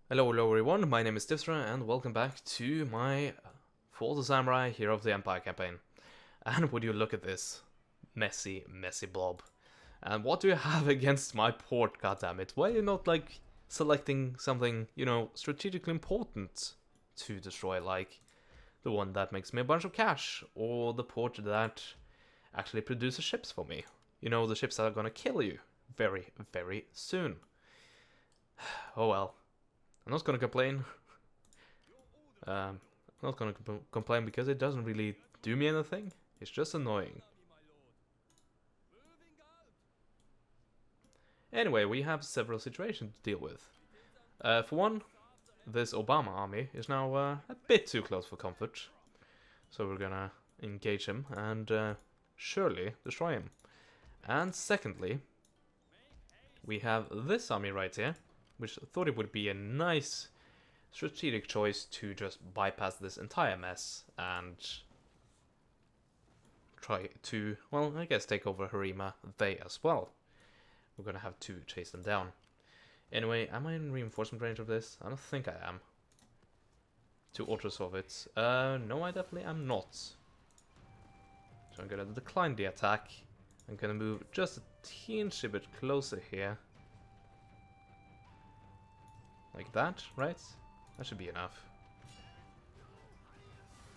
Hello everyone, my name is Divstra and welcome back to my Fall the Samurai Hero of the Empire campaign. And would you look at this messy blob. And what do you have against my port, goddammit? Why are you not, like, selecting something, strategically important to destroy, like the one that makes me a bunch of cash, or the port that actually produces ships for me? You know, the ships that are gonna kill you very, very soon. Oh well. I'm not gonna complain. I'm not gonna complain because it doesn't really do me anything. It's just annoying. Anyway, we have several situations to deal with. For one, this Obama army is now a bit too close for comfort. So we're gonna engage him and surely destroy him. And secondly, we have this army right here, which I thought it would be a nice strategic choice to just bypass this entire mess and try to, well, I guess take over Harima they as well. We're gonna have to chase them down. Anyway, am I in reinforcement range of this? I don't think I am. To auto-solve it. No, I definitely am not. So I'm gonna decline the attack. I'm gonna move just a teensy bit closer here. Like that, right? That should be enough.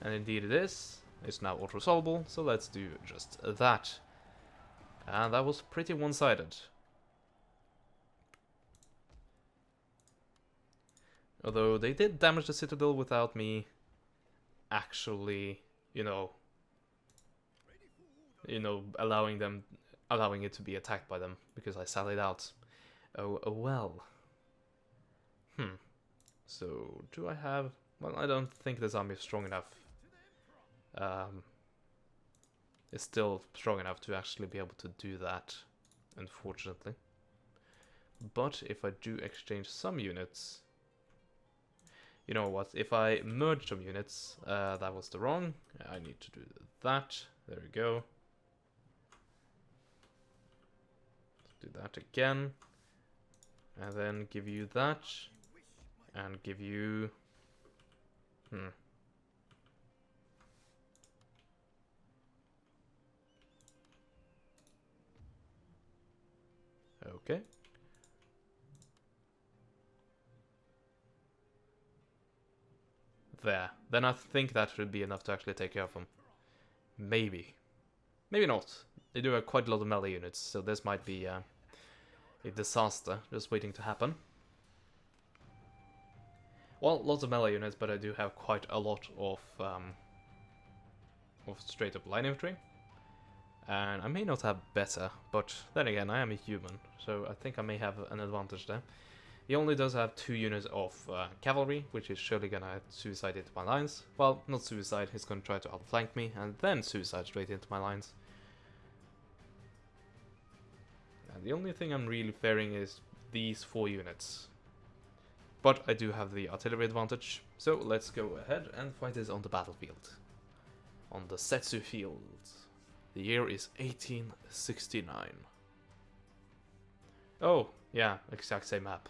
And indeed it is. It's now auto-solvable, so let's do just that. And that was pretty one-sided. Although they did damage the citadel without me actually, allowing it to be attacked by them, because I sallied out. Oh well. So, do I have... Well, I don't think this army is strong enough. It's still strong enough to actually be able to do that, unfortunately. But if I do exchange some units... You know what, if I merge some units, that was the wrong. I need to do that. There we go. Let's do that again. And then give you that. And give you... Okay. There. Then I think that should be enough to actually take care of them. Maybe. Maybe not. They do have quite a lot of melee units, so this might be a disaster just waiting to happen. Well, lots of melee units, but I do have quite a lot of straight up line infantry. And I may not have better, but then again, I am a human, so I think I may have an advantage there. He only does have 2 units of cavalry, which is surely gonna suicide into my lines. Well, not suicide, he's gonna try to outflank me, and then suicide straight into my lines. And the only thing I'm really fearing is these 4 units. But I do have the artillery advantage, so let's go ahead and fight this on the battlefield. On the Setsu field. The year is 1869. Oh, yeah, exact same map.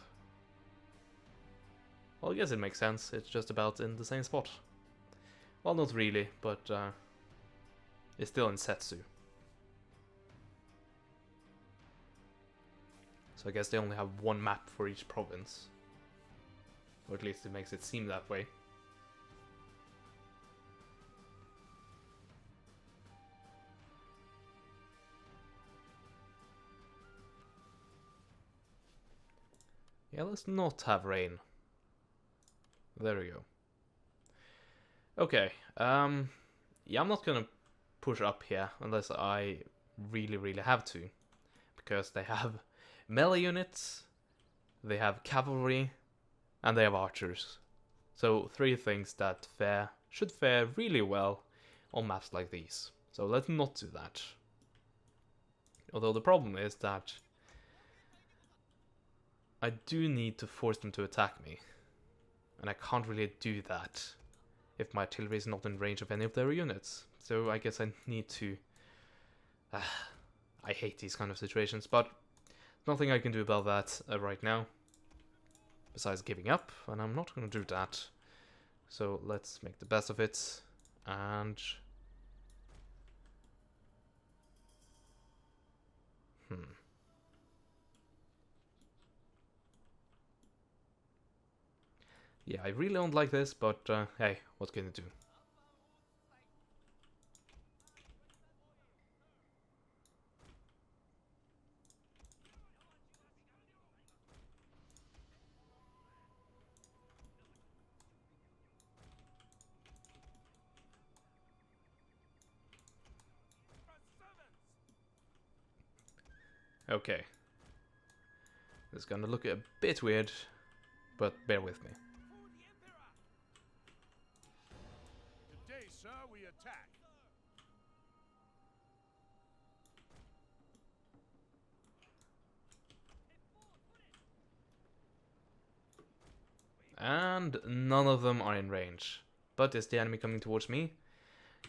Well, I guess it makes sense, it's just about in the same spot. Well, not really, but it's still in Setsu. So I guess they only have one map for each province. Or at least it makes it seem that way. Yeah, let's not have rain. There we go. Okay, yeah, I'm not gonna push up here unless I really have to. Because they have melee units, they have cavalry, and they have archers. So 3 things that should fare really well on maps like these. So let's not do that. Although the problem is that I do need to force them to attack me. And I can't really do that if my artillery is not in range of any of their units. So I guess I need to... I hate these kind of situations, but nothing I can do about that right now. besides giving up, and I'm not going to do that. So let's make the best of it, and... Yeah, I really don't like this, but hey, what can you do? Okay. This is gonna look a bit weird, but bear with me. Today, sir, we attack. And none of them are in range. But is the enemy coming towards me?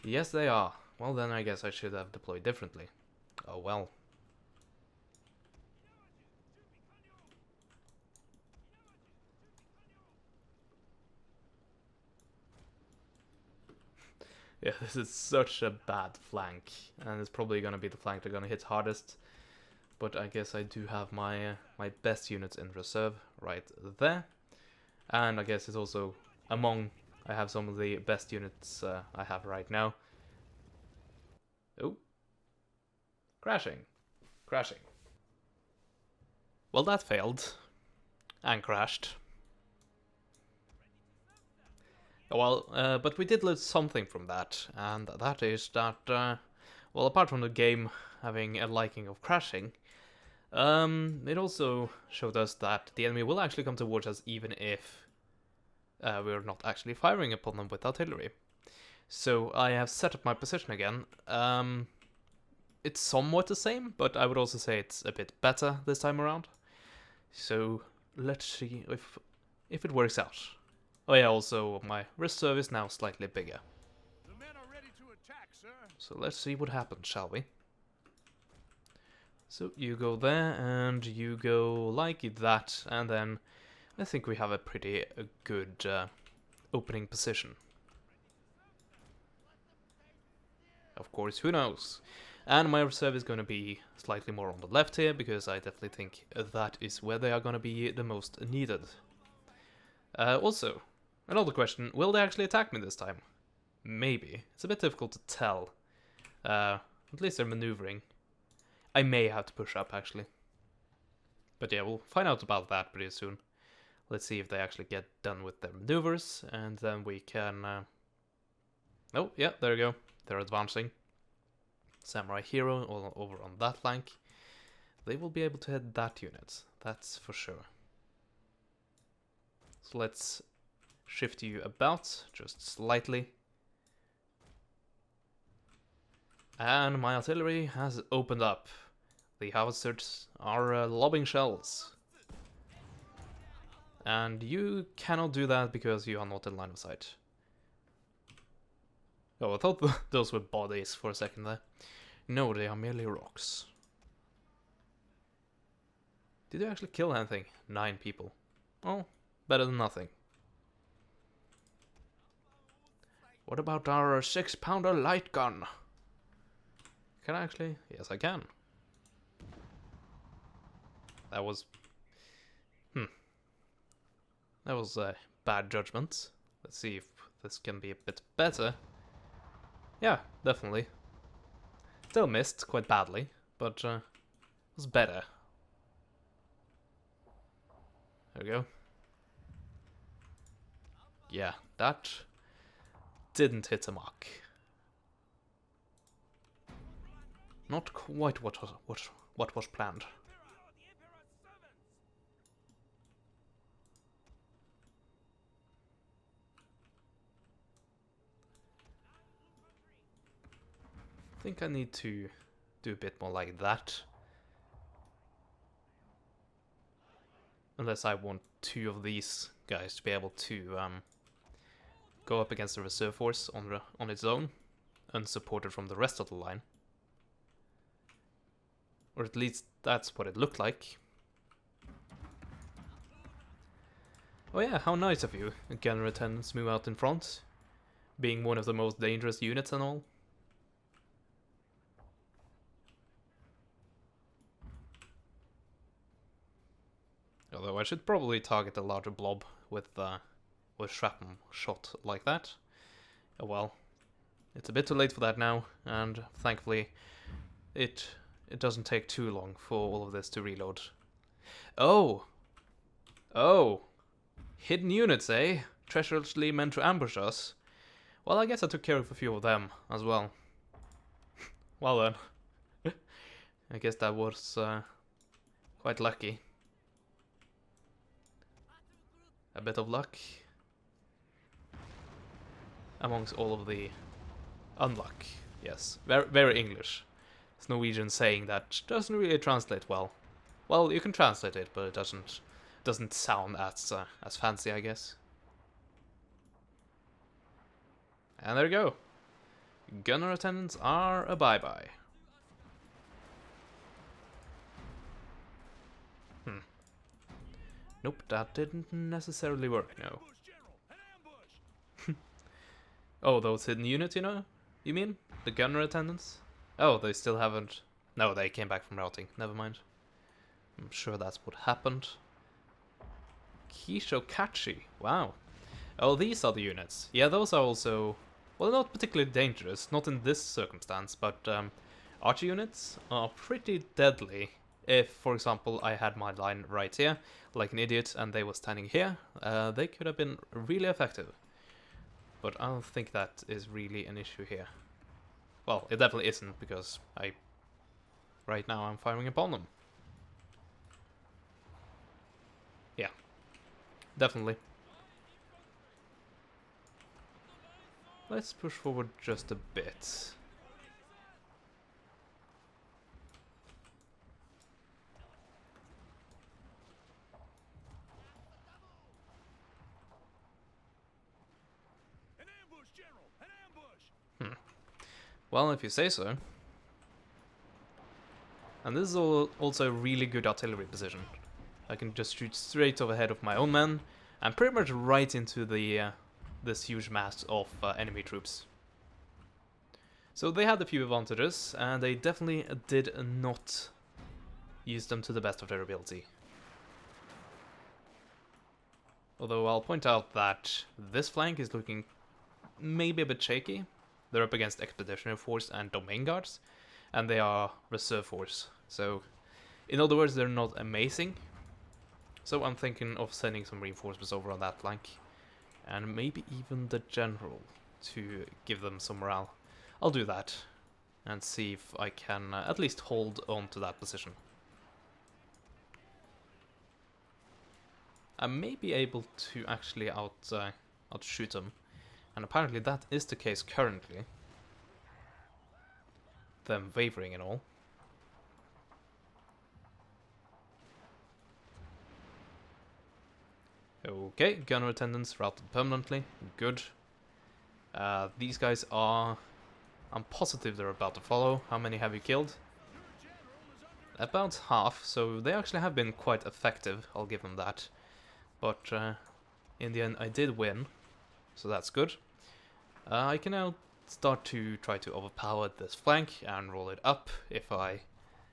Yes, they are. Well, then I guess I should have deployed differently. Oh well. Yeah, this is such a bad flank, and it's probably gonna be the flank they're gonna hit hardest. But I guess I do have my my best units in reserve right there, and I guess it's also among I have some of the best units I have right now. Oh, crashing. Well, that failed and crashed. Well, but we did learn something from that, and that is that, well, apart from the game having a liking of crashing, it also showed us that the enemy will actually come towards us even if we're not actually firing upon them with artillery. So I have set up my position again. It's somewhat the same, but I would also say it's a bit better this time around. So let's see if it works out. Oh yeah, also my reserve is now slightly bigger. The men are ready to attack, sir. So let's see what happens, shall we? So you go there, and you go like that, and then I think we have a pretty good opening position. Of course, who knows? And my reserve is going to be slightly more on the left here, because I definitely think that is where they are going to be the most needed. Also, another question, will they actually attack me this time? Maybe. It's a bit difficult to tell. At least they're maneuvering. I may have to push up, actually. But yeah, we'll find out about that pretty soon. Let's see if they actually get done with their maneuvers, and then we can... Oh, yeah, there we go. They're advancing. Samurai Hero all over on that flank. They will be able to hit that unit, that's for sure. So let's shift you about, just slightly. And my artillery has opened up. The howitzers are lobbing shells. And you cannot do that because you are not in line of sight. Oh, I thought those were bodies for a second there. No, they are merely rocks. Did you actually kill anything? 9 people. Oh, better than nothing. What about our 6-pounder light gun? Can I actually? Yes, I can. That was... That was a bad judgment. Let's see if this can be a bit better. Yeah, definitely. Still missed quite badly, but it was better. There we go. Yeah, that didn't hit the mark. Not quite what was planned. I think I need to do a bit more like that. Unless I want 2 of these guys to be able to go up against the reserve force on its own, unsupported from the rest of the line. Or at least that's what it looked like. Oh yeah, how nice of you. Gunner attendants move out in front, being one of the most dangerous units and all. Although I should probably target a larger blob with shrapnel shot like that. Oh well, it's a bit too late for that now, and thankfully, it doesn't take too long for all of this to reload. Oh, oh, hidden units, eh? Treacherously meant to ambush us. Well, I guess I took care of a few of them as well. Well then, I guess that was quite lucky. A bit of luck amongst all of the unluck. Yes, very, very English. It's Norwegian saying that doesn't really translate well. Well, you can translate it, but it doesn't sound as fancy, I guess. And there you go. Gunner attendants are a bye-bye. Nope, that didn't necessarily work, no. Ambush, General! An ambush! Oh, those hidden units, you know? You mean? The gunner attendants? Oh, they still haven't... No, they came back from routing. Never mind. I'm sure that's what happened. Kishokachi. Wow. Oh, these are the units. Yeah, those are also... Well, not particularly dangerous. Not in this circumstance, but... Archer units are pretty deadly. If, for example, I had my line right here, like an idiot, and they were standing here, they could have been really effective. But I don't think that is really an issue here. Well, it definitely isn't, because right now I'm firing upon them. Yeah, definitely. Let's push forward just a bit. An ambush, General! An ambush! Well, if you say so. And this is also a really good artillery position. I can just shoot straight overhead of my own men, and pretty much right into the this huge mass of enemy troops. So they had a few advantages, and they definitely did not use them to the best of their ability. Although I'll point out that this flank is looking maybe a bit shaky. They're up against Expeditionary Force and Domain Guards, and they are Reserve Force. So, in other words, they're not amazing. So I'm thinking of sending some reinforcements over on that flank, and maybe even the General to give them some morale. I'll do that, and see if I can at least hold on to that position. I may be able to actually outshoot them. And apparently that is the case currently. Them wavering and all. Okay, gunner attendants routed permanently. Good. These guys are... I'm positive they're about to follow. How many have you killed? About half, so they actually have been quite effective, I'll give them that. But in the end I did win, so that's good. I can now start to try to overpower this flank and roll it up if I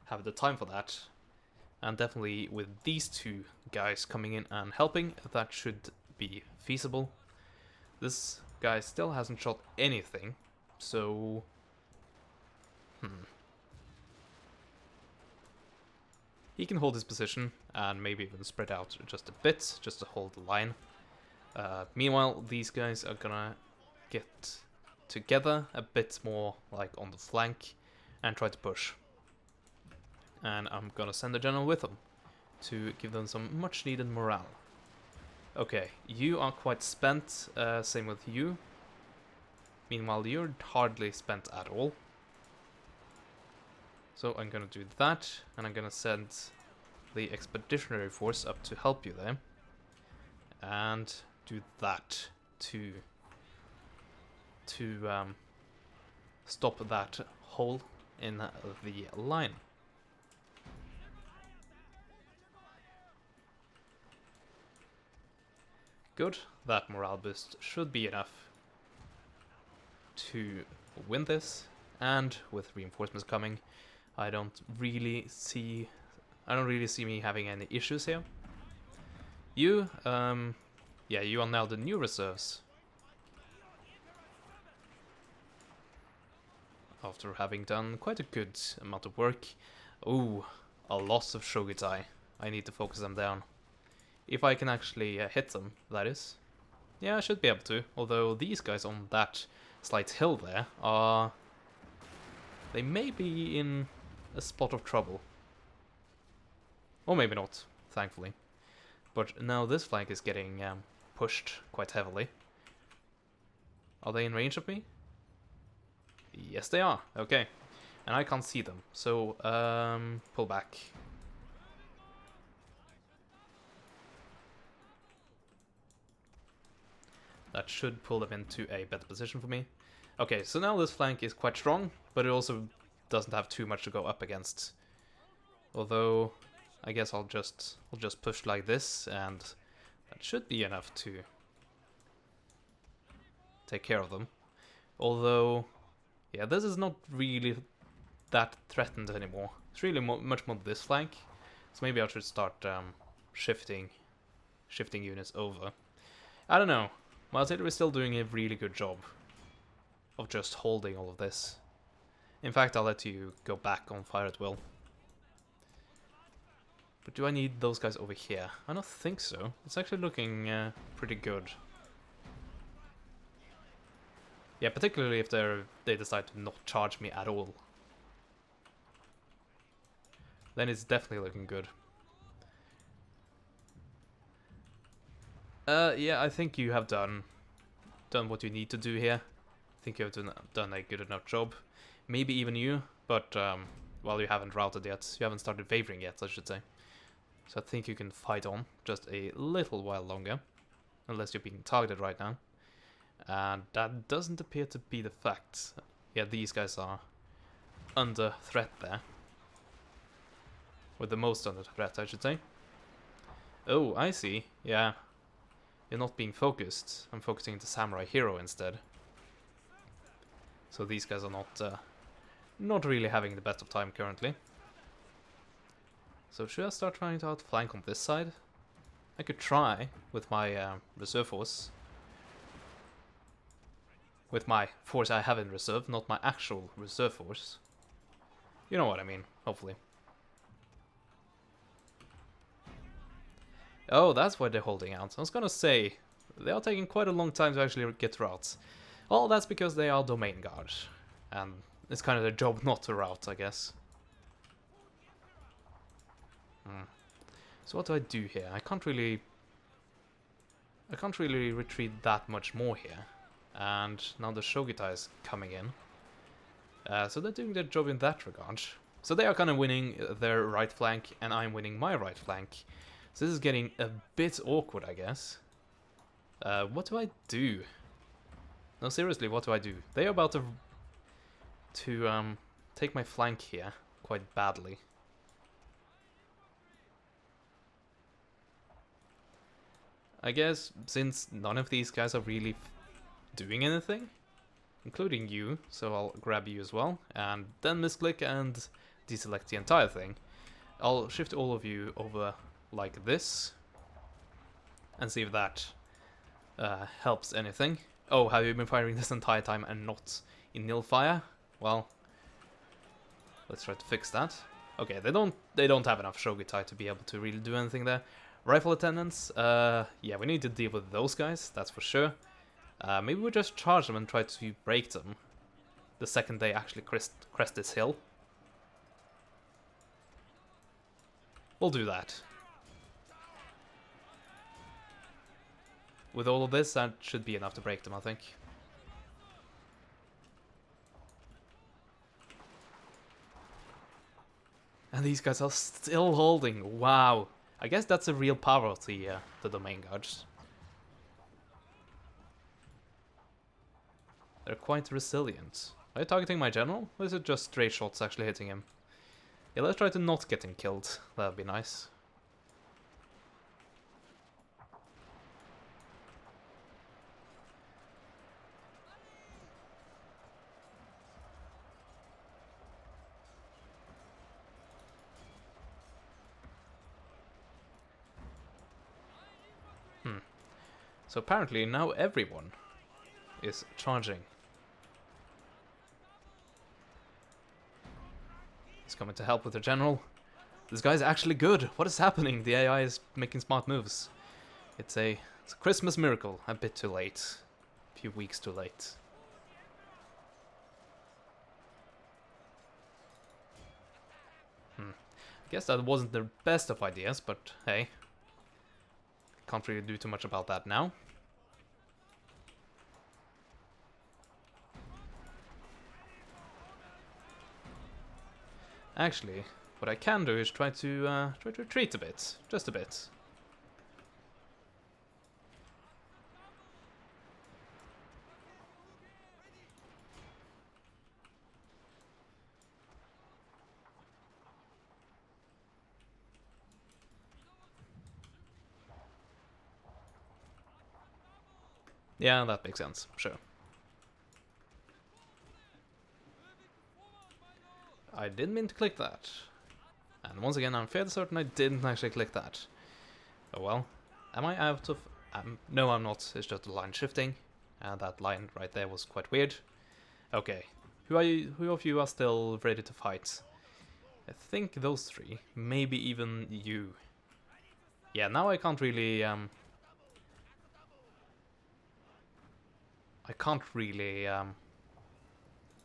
have the time for that. And definitely with these two guys coming in and helping, that should be feasible. This guy still hasn't shot anything, so... He can hold his position and maybe even spread out just a bit, just to hold the line. Meanwhile, these guys are gonna get together a bit more, like on the flank, and try to push. And I'm gonna send the general with them to give them some much needed morale. Okay, you are quite spent, same with you. Meanwhile, you're hardly spent at all. So I'm gonna do that, and I'm gonna send the Expeditionary Force up to help you there. And do that to stop that hole in the line. Good. That morale boost should be enough to win this. And with reinforcements coming, I don't really see me having any issues here. You, yeah, you are now the new reserves. After having done quite a good amount of work. Ooh, a lot of Shogutai. I need to focus them down. If I can actually hit them, that is. Yeah, I should be able to. Although these guys on that slight hill there are... They may be in a spot of trouble. Or maybe not, thankfully. But now this flank is getting pushed quite heavily. Are they in range of me? Yes, they are. Okay. And I can't see them. So, pull back. That should pull them into a better position for me. Okay, so now this flank is quite strong, but it also doesn't have too much to go up against. Although, I guess I'll just push like this, and that should be enough to take care of them. Although, yeah, this is not really that threatened anymore. It's really much more this flank, so maybe I should start shifting units over. I don't know. My artillery is still doing a really good job of just holding all of this. In fact, I'll let you go back on fire at will. But do I need those guys over here? I don't think so. It's actually looking pretty good. Yeah, particularly if they decide to not charge me at all. Then it's definitely looking good. Yeah, I think you have done what you need to do here. I think you have done a good enough job. Maybe even you, but well, you haven't routed yet. You haven't started wavering yet, I should say. So I think you can fight on just a little while longer, unless you're being targeted right now. And that doesn't appear to be the fact. Yeah, these guys are under threat there. Or the most under threat, I should say. Oh, I see. Yeah. You're not being focused. I'm focusing the samurai hero instead. So these guys are not really having the best of time currently. So should I start trying to outflank on this side? I could try with my reserve force. With my force I have in reserve, not my actual reserve force. You know what I mean, hopefully. Oh, that's why they're holding out. I was gonna say, they are taking quite a long time to actually get routes. Well, that's because they are domain guards. And it's kind of their job not to route, I guess. So what do I do here? I can't really retreat that much more here. And now the Shogutai is coming in. So they're doing their job in that regard. So they are kind of winning their right flank, and I'm winning my right flank. So this is getting a bit awkward, I guess. What do I do? No, seriously, what do I do? They are about to take my flank here quite badly. I guess since none of these guys are really doing anything, including you, so I'll grab you as well, and then misclick and deselect the entire thing. I'll shift all of you over like this, and see if that helps anything. Oh, have you been firing this entire time and not in nil fire? Well, let's try to fix that. Okay, they don't have enough Shogutai to be able to really do anything there. Rifle attendants, yeah, we need to deal with those guys, that's for sure. Maybe we just charge them and try to break them the second they actually crest this hill. We'll do that. With all of this, that should be enough to break them, I think. And these guys are still holding. Wow. I guess that's a real power of the domain guards. They're quite resilient. Are you targeting my general? Or is it just straight shots actually hitting him? Yeah, let's try to not get him killed. That would be nice. So apparently now everyone is charging. He's coming to help with the general. This guy's actually good. What is happening? The AI is making smart moves. It's a Christmas miracle. A bit too late. A few weeks too late. I guess that wasn't the best of ideas, but hey. Can't really do too much about that now. Actually, what I can do is try to retreat a bit. Just a bit. Yeah, that makes sense. Sure. I didn't mean to click that. And once again, I'm fairly certain I didn't actually click that. Oh well. Am I out of... no, I'm not. It's just a line shifting. And that line right there was quite weird. Okay. Who are you? Who of you are still ready to fight? I think those three. Maybe even you. Yeah, now I can't really... I can't really... I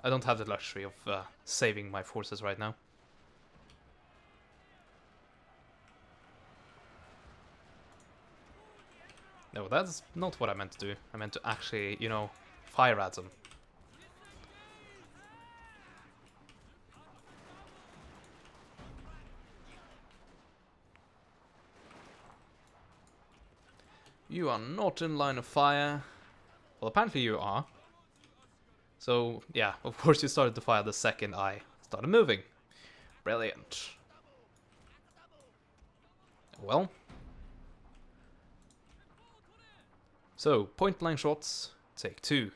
don't have the luxury of saving my forces right now. No, that's not what I meant to do. I meant to actually, you know, fire at them. You are not in line of fire. Well, apparently you are. So, yeah, of course you started to fire the second I started moving. Brilliant. Well. So, point-blank shots, take 2.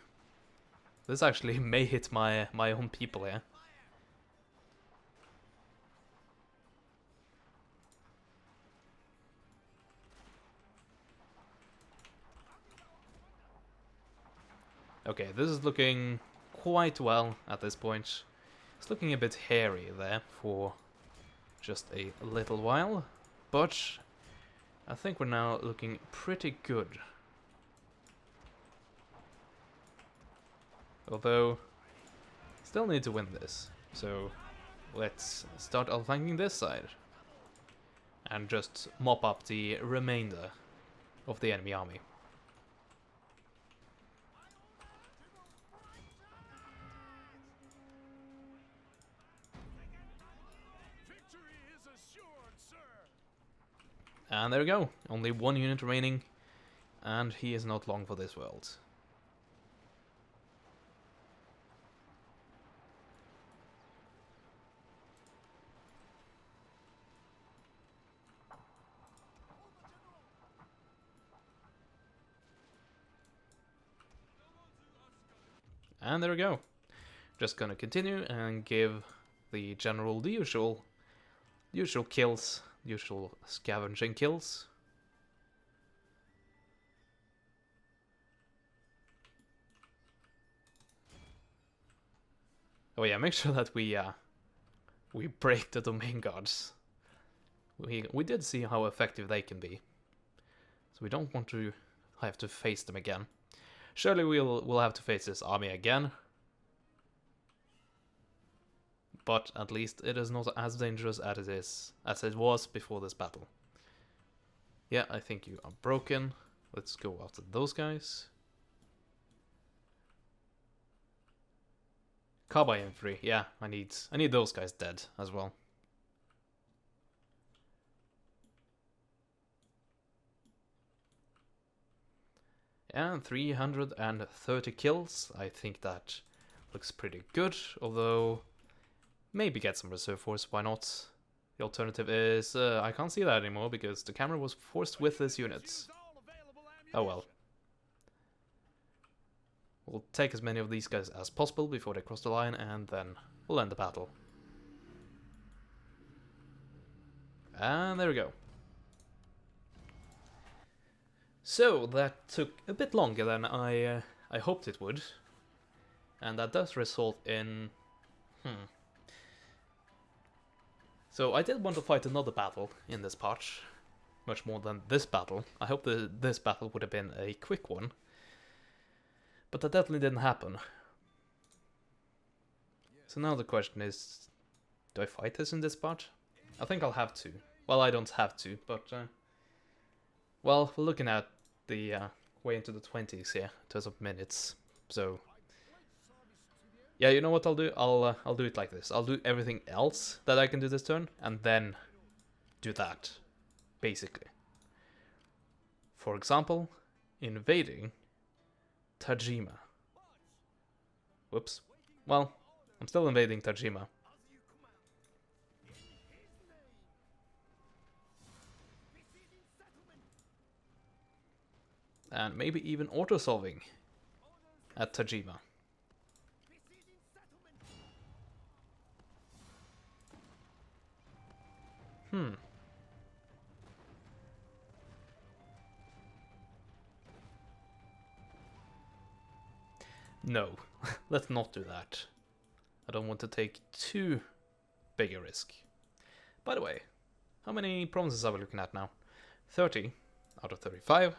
This actually may hit my own people here. Okay, this is looking quite well at this point. It's looking a bit hairy there for just a little while, but I think we're now looking pretty good. Although, still need to win this, so let's start outflanking this side and just mop up the remainder of the enemy army. And there we go, only 1 unit remaining, and he is not long for this world. And there we go. Just gonna continue and give the general the usual kills, usual scavenging kills. Oh yeah, make sure that we break the domain guards. We did see how effective they can be, so we don't want to have to face them again. Surely we'll have to face this army again, but at least it is not as dangerous as it was before this battle. Yeah, I think you are broken. Let's go after those guys. Carbine infantry, yeah, I need those guys dead as well. And 330 kills, I think that looks pretty good, although maybe get some reserve force, why not? The alternative is, I can't see that anymore because the camera was forced with this unit. Oh well. We'll take as many of these guys as possible before they cross the line, and then we'll end the battle. And there we go. So that took a bit longer than I hoped it would, and that does result in So I did want to fight another battle in this part, much more than this battle. I hope that this battle would have been a quick one, but that definitely didn't happen. So now the question is, do I fight this in this part? I think I'll have to. Well, I don't have to, but well, we're looking at the way into the 20s here, in terms of minutes. So yeah, you know what I'll do? I'll do it like this. I'll do everything else that I can do this turn, and then do that, basically. For example, invading Tajima. Whoops. Well, I'm still invading Tajima. And maybe even auto-solving at Tajima. No, let's not do that. I don't want to take too big a risk. By the way, how many provinces are we looking at now? 30 out of 35.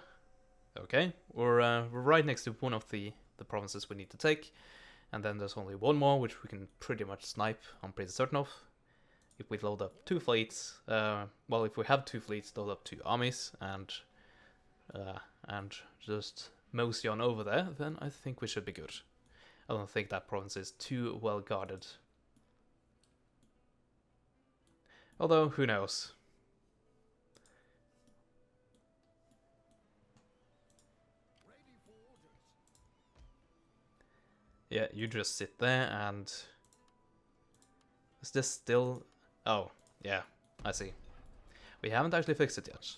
Okay, we're right next to one of the provinces we need to take. And then there's only one more, which we can pretty much snipe, I'm pretty certain of. If we load up 2 fleets, well, if we have 2 fleets, load up 2 armies, and just mosey on over there, then I think we should be good. I don't think that province is too well guarded. Although, who knows? Yeah, you just sit there and... Is this still... Oh, yeah, I see. We haven't actually fixed it yet.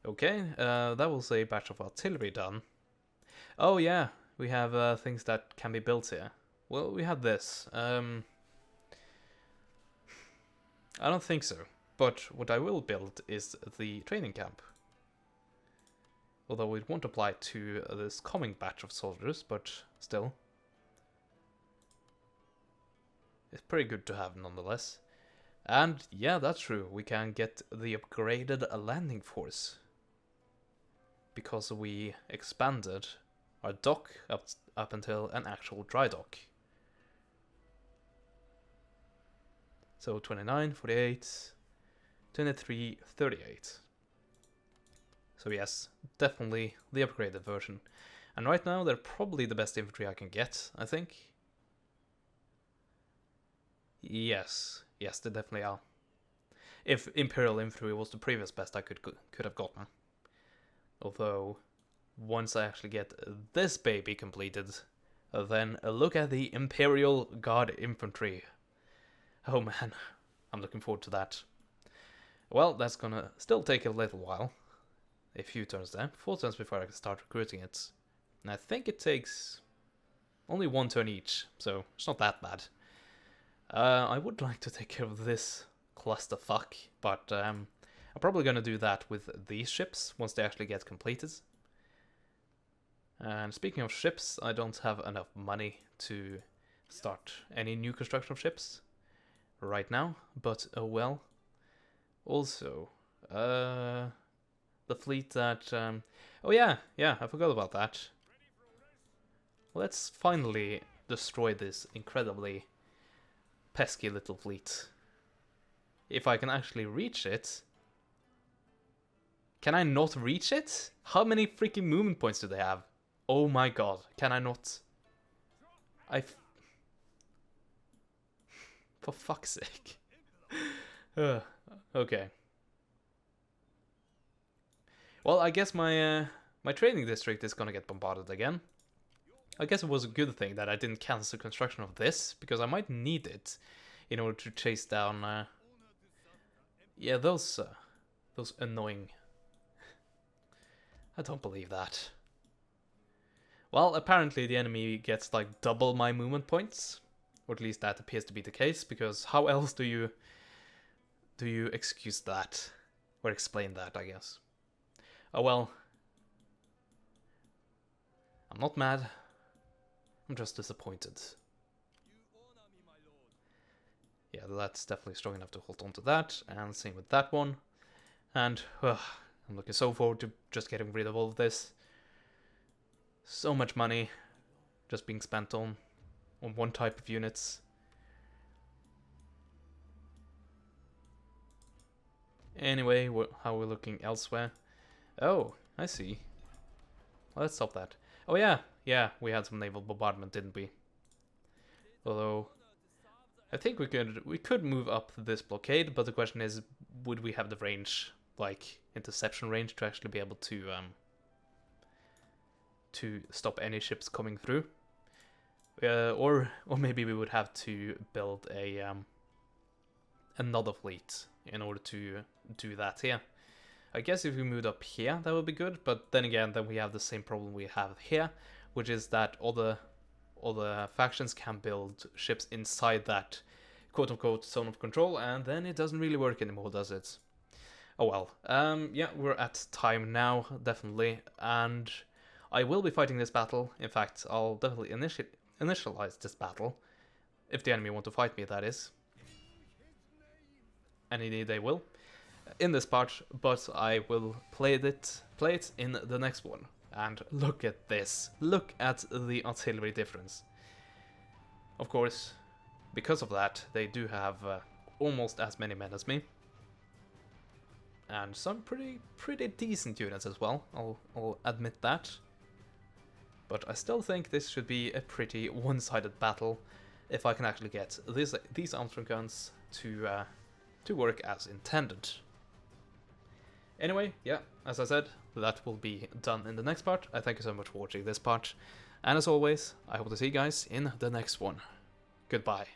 Okay, that was a batch of artillery done. Oh yeah, we have things that can be built here. Well, we have this. I don't think so. But what I will build is the training camp. Although it won't apply to this coming batch of soldiers, but still. It's pretty good to have nonetheless. And yeah, that's true, we can get the upgraded landing force. Because we expanded our dock up until an actual dry dock. So 29, 48, 23, 38. So yes, definitely the upgraded version. And right now they're probably the best infantry I can get, I think. Yes, they definitely are. If Imperial Infantry was the previous best I could have gotten. Although, once I actually get this baby completed, then look at the Imperial Guard Infantry. Oh man, I'm looking forward to that. Well, that's gonna still take a little while. A few turns there, 4 turns before I can start recruiting it. And I think it takes only 1 turn each, so it's not that bad. I would like to take care of this clusterfuck, but I'm probably going to do that with these ships once they actually get completed. And speaking of ships, I don't have enough money to start any new construction of ships right now, but oh well. Also, the fleet that... oh yeah, I forgot about that. Let's finally destroy this incredibly pesky little fleet. If I can actually reach it. Can I not reach it? How many freaking movement points do they have? Oh my god, can I not? For fuck's sake. Okay. Well, I guess my my training district is gonna get bombarded again. I guess it was a good thing that I didn't cancel construction of this, because I might need it in order to chase down, yeah, those annoying... I don't believe that. Well, apparently the enemy gets like double my movement points, or at least that appears to be the case, because how else do you excuse that? Or explain that, I guess. Oh well. I'm not mad. I'm just disappointed. Yeah, that's definitely strong enough to hold on to that. And same with that one. And I'm looking so forward to just getting rid of all of this. So much money just being spent on one type of units. Anyway, how we're looking elsewhere. Oh, I see. Well, let's stop that. Oh yeah, we had some naval bombardment, didn't we? Although I think we could move up this blockade, but the question is, would we have the range, like interception range, to actually be able to stop any ships coming through? Or maybe we would have to build a another fleet in order to do that here. I guess if we moved up here, that would be good, but then again, then we have the same problem we have here, which is that other factions can build ships inside that quote-unquote zone of control, and then it doesn't really work anymore, does it? Oh well. Yeah, we're at time now, definitely, and I will be fighting this battle. In fact, I'll definitely initialize this battle, if the enemy want to fight me, that is. Any day they will, in this part, but I will play it in the next one. And look at this. Look at the artillery difference. Of course, because of that, they do have almost as many men as me. And some pretty decent units as well, I'll admit that. But I still think this should be a pretty one-sided battle if I can actually get these Armstrong guns to work as intended. Anyway, yeah, as I said, that will be done in the next part. I thank you so much for watching this part, and as always, I hope to see you guys in the next one. Goodbye.